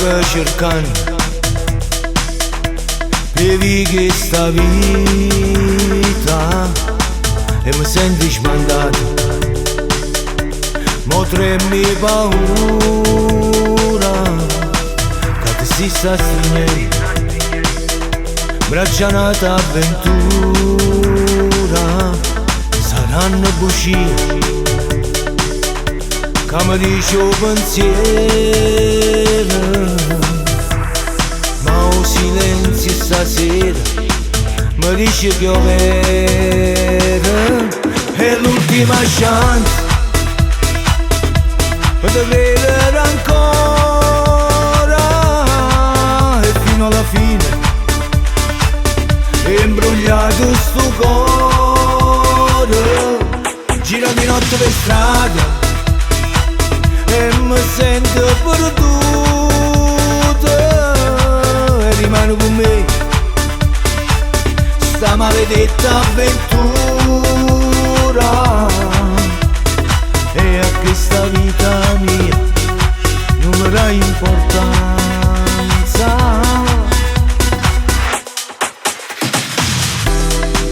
vaga cercando per vivere sta vita e mi senti smandato, mo tremi paura che ti si sta stringendo, braccia nata avventura saranno bugie che mi dice un pensiero, ma un silenzio stasera mi dice che piovere è l'ultima chance per credere ancora e fino alla fine è imbrogliato sto cuore, gira di notte per strada e mi sento perduto e rimane con me sta maledetta avventura e a questa vita mia non mi dà importanza.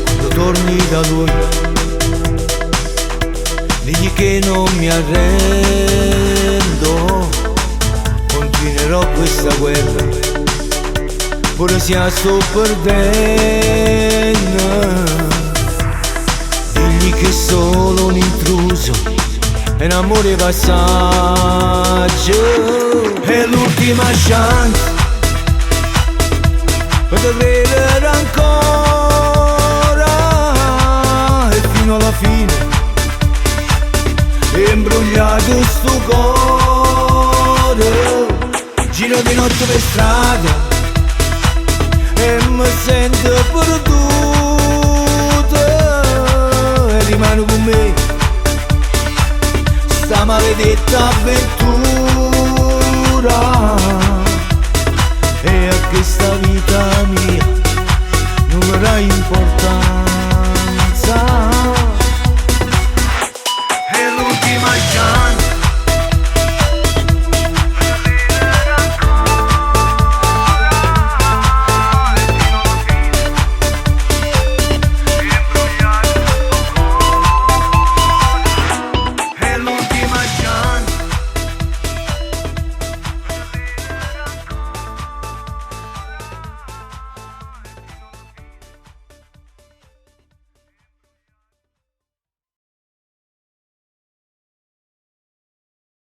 Quando torni da lui digli che non mi arrendo, continuerò questa guerra pure se la sto perdendo, digli che solo un intruso è un amore passaggio, è l'ultima chance per credere ancora e fino alla fine è imbrogliato sto cuore, giro di notte per strada e mi sento perduto e rimane con me sta maledetta avventura.